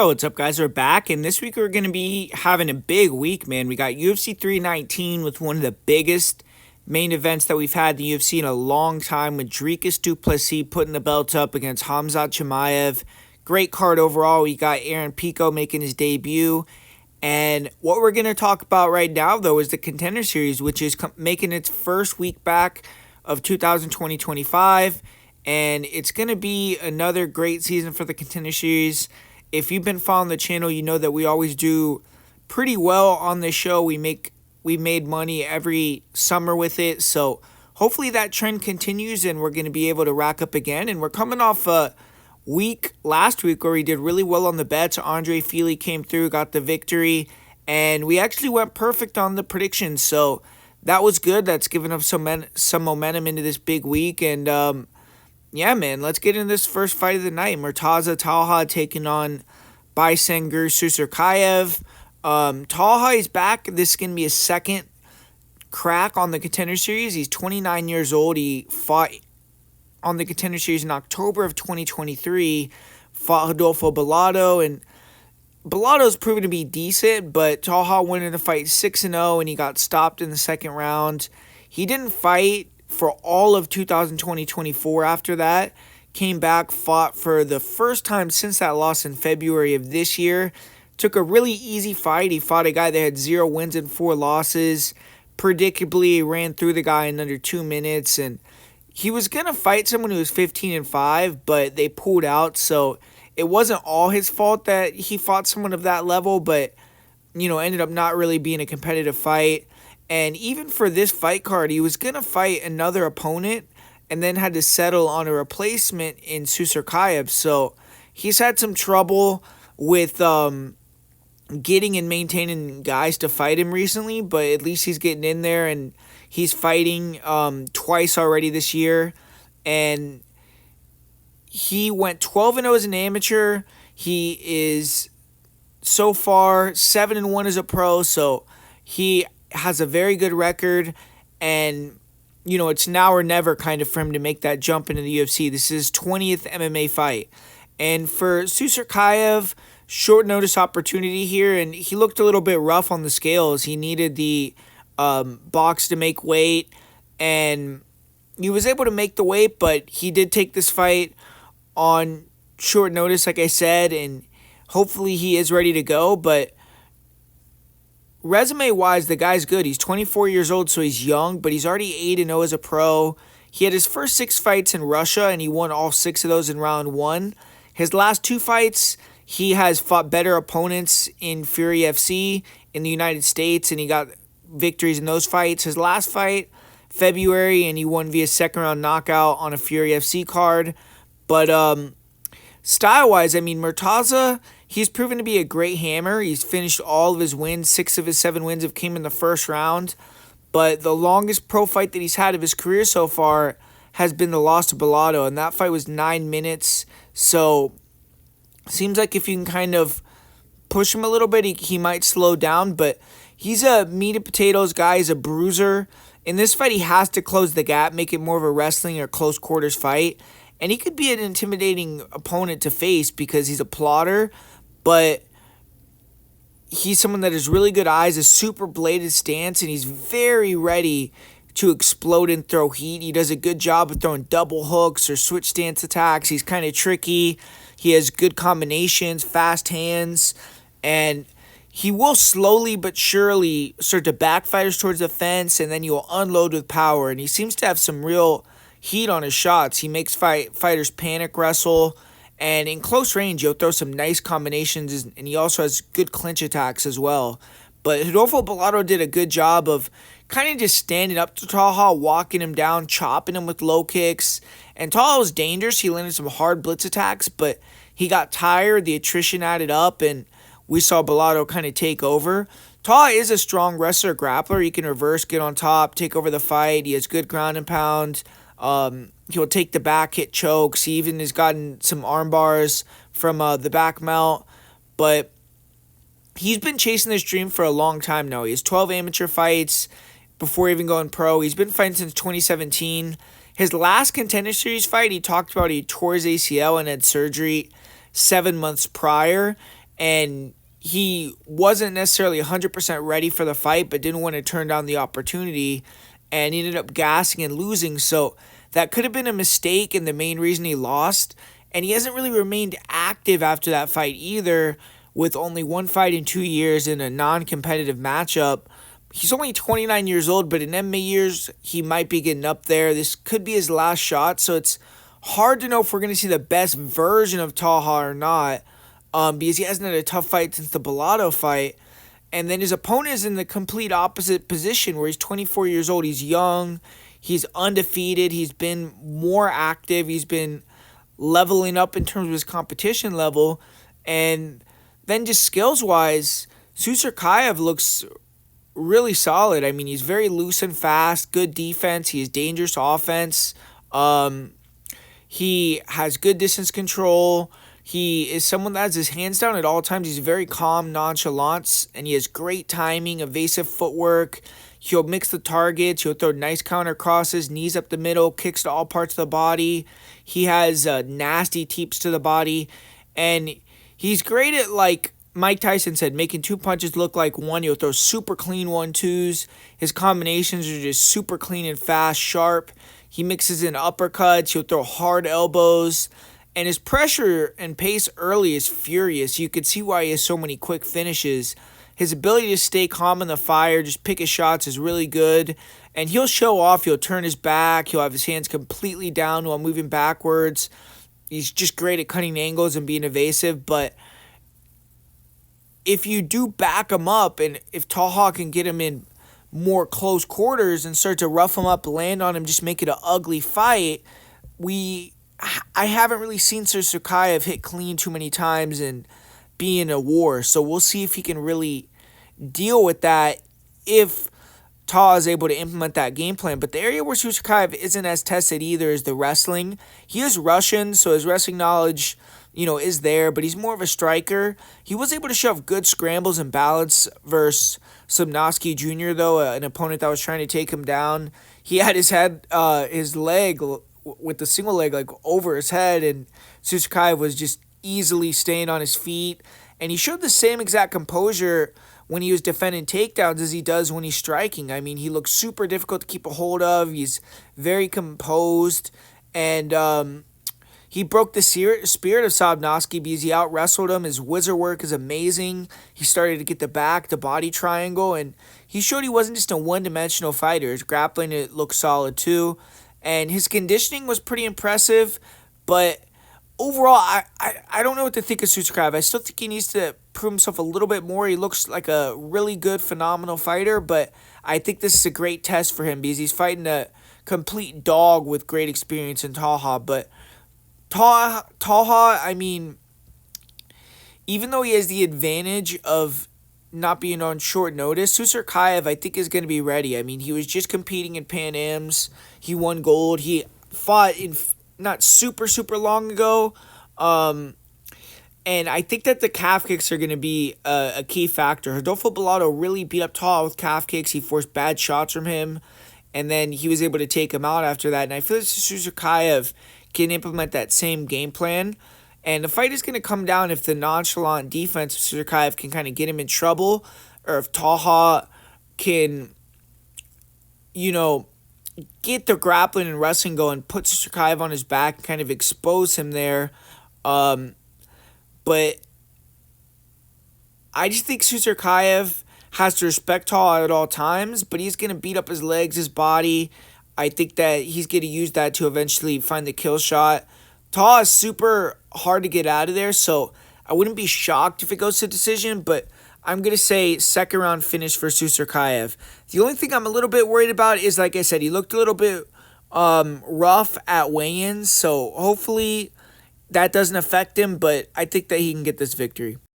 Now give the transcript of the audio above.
Oh, what's up, guys? We're back, and this week we're going to be having a big week, man. We got UFC 319 with one of the biggest main events that we've had in the UFC in a long time, with Dricus du Plessis putting the belt up against Khamzat Chimaev. Great card overall. We got Aaron Pico making his debut. And what we're going to talk about right now, though, is the Contender Series, which is making its first week back of 2020-25. And it's going to be another great season for the Contender Series. If you've been following the channel, you know that we always do pretty well on this show. We made money every summer with it. So hopefully that trend continues and we're going to be able to rack up again. And we're coming off a week last week where we did really well on the bets. Andre Fili came through, got the victory, and we actually went perfect on the predictions. So that was good. That's given us some momentum into this big week. And yeah, man, let's get into this first fight of the night. Murtaza Talha taking on Baysangur Susurkaev. Talha is back. This is going to be his second crack on the Contender Series. He's 29 years old. He fought on the Contender Series in October of 2023, fought Rodolfo Bellato, and Bellato's proven to be decent, but Talha went in the fight 6-0, and he got stopped in the second round. He didn't fight for all of 2020-24 after that. Came back, fought for the first time since that loss in February of this year. Took a really easy fight. He fought a guy that had 0 wins and 4 losses. Predictably, ran through the guy in under 2 minutes, and he was going to fight someone who was 15-5, but they pulled out, so it wasn't all his fault that he fought someone of that level, but, ended up not really being a competitive fight. And even for this fight card, he was going to fight another opponent and then had to settle on a replacement in Susurkaev. So he's had some trouble with getting and maintaining guys to fight him recently, but at least he's getting in there, and he's fighting twice already this year. And he went 12-0 as an amateur. He is so far 7-1 as a pro, so he has a very good record, and it's now or never kind of for him to make that jump into the UFC. This is his 20th MMA fight, and for Susurkaev, short notice opportunity here, and he looked a little bit rough on the scales. He needed the box to make weight, and he was able to make the weight, but he did take this fight on short notice, like I said, and hopefully he is ready to go. But resume-wise, the guy's good. He's 24 years old, so he's young, but he's already 8-0 as a pro. He had his first 6 fights in Russia, and he won all 6 of those in round 1. His last 2 fights, he has fought better opponents in Fury FC in the United States, and he got victories in those fights. His last fight, February, and he won via second-round knockout on a Fury FC card. But style-wise, Murtaza, he's proven to be a great hammer. He's finished all of his wins. 6 of his 7 wins have came in the first round. But the longest pro fight that he's had of his career so far has been the loss to Bellato, and that fight was 9 minutes. So seems like if you can kind of push him a little bit, he might slow down. But he's a meat and potatoes guy. He's a bruiser. In this fight, he has to close the gap, make it more of a wrestling or close quarters fight. And he could be an intimidating opponent to face because he's a plotter, but he's someone that has really good eyes, a super bladed stance, and he's very ready to explode and throw heat. He does a good job of throwing double hooks or switch stance attacks. He's kind of tricky. He has good combinations, fast hands, and he will slowly but surely start to back fighters towards the fence, and then you'll unload with power. And he seems to have some real heat on his shots. He makes fighters panic wrestle, and in close range, he'll throw some nice combinations, and he also has good clinch attacks as well. But Rodolfo Bellato did a good job of kind of just standing up to Talha, walking him down, chopping him with low kicks. And Talha was dangerous. He landed some hard blitz attacks, but he got tired. The attrition added up, and we saw Bellato kind of take over. Talha is a strong wrestler, grappler. He can reverse, get on top, take over the fight. He has good ground and pound. He'll take the back, hit chokes. He even has gotten some arm bars from the back mount. But he's been chasing this dream for a long time now. He has 12 amateur fights before even going pro. He's been fighting since 2017. His last Contender Series fight, he talked about he tore his ACL and had surgery 7 months prior. and he wasn't necessarily 100% ready for the fight, but didn't want to turn down the opportunity, and he ended up gassing and losing. So that could have been a mistake and the main reason he lost. And he hasn't really remained active after that fight either, with only one fight in 2 years in a non competitive matchup. He's only 29 years old, but in MMA years, he might be getting up there. This could be his last shot, so it's hard to know if we're going to see the best version of Talha or not, because he hasn't had a tough fight since the Bellato fight. And then his opponent is in the complete opposite position, where he's 24 years old. He's young. He's undefeated. He's been more active. He's been leveling up in terms of his competition level. And then just skills-wise, Susurkaev looks really solid. I mean, he's very loose and fast, good defense. He is dangerous offense. He has good distance control. He is someone that has his hands down at all times. He's very calm, nonchalant, and he has great timing, evasive footwork. He'll mix the targets. He'll throw nice counter crosses, knees up the middle, kicks to all parts of the body. He has nasty teeps to the body. And he's great at, like Mike Tyson said, making two punches look like one. He'll throw super clean 1-2s. His combinations are just super clean and fast, sharp. He mixes in uppercuts. He'll throw hard elbows. And his pressure and pace early is furious. You could see why he has so many quick finishes. His ability to stay calm in the fire, just pick his shots, is really good. And he'll show off. He'll turn his back. He'll have his hands completely down while moving backwards. He's just great at cutting angles and being evasive. But if you do back him up, and if Talha can get him in more close quarters and start to rough him up, land on him, just make it an ugly fight, I haven't really seen Susurkaev hit clean too many times and be in a war. So we'll see if he can really deal with that if Talha is able to implement that game plan. But the area where Susurkaev isn't as tested either is the wrestling. He is Russian, so his wrestling knowledge, is there, but he's more of a striker. He was able to shove good scrambles and balance versus Subnovsky Jr., though, an opponent that was trying to take him down. He had his leg with the single leg like over his head, and Susurkaev was just easily staying on his feet. And he showed the same exact composure when he was defending takedowns as he does when he's striking. I mean, he looks super difficult to keep a hold of. He's very composed, and he broke the spirit of Sobnovsky because he out-wrestled him. His wizard work is amazing. He started to get the back, the body triangle, and he showed he wasn't just a one-dimensional fighter. His grappling, it looked solid too. And his conditioning was pretty impressive, but overall, I don't know what to think of Susurkaev. I still think he needs to prove himself a little bit more. He looks like a really good, phenomenal fighter, but I think this is a great test for him because he's fighting a complete dog with great experience in Talha. But Talha, I mean, even though he has the advantage of not being on short notice, Susurkaev, I think, is going to be ready. I mean, he was just competing in Pan Ams. He won gold. He fought in not super long ago. And I think that the calf kicks are going to be a key factor. Rodolfo Bellato really beat up Talha with calf kicks. He forced bad shots from him, and then he was able to take him out after that. And I feel like Susurkaev can implement that same game plan. And the fight is going to come down if the nonchalant defense of Susurkaev can kind of get him in trouble, or if Talha can, get the grappling and wrestling going, put Susurkaev on his back, and kind of expose him there. But I just think Susurkaev has to respect Talha at all times, but he's going to beat up his legs, his body. I think that he's going to use that to eventually find the kill shot. Talha is super hard to get out of there, so I wouldn't be shocked if it goes to decision, but I'm going to say second round finish for Susurkaev. The only thing I'm a little bit worried about is, like I said, he looked a little bit rough at weigh-ins, so hopefully that doesn't affect him, but I think that he can get this victory.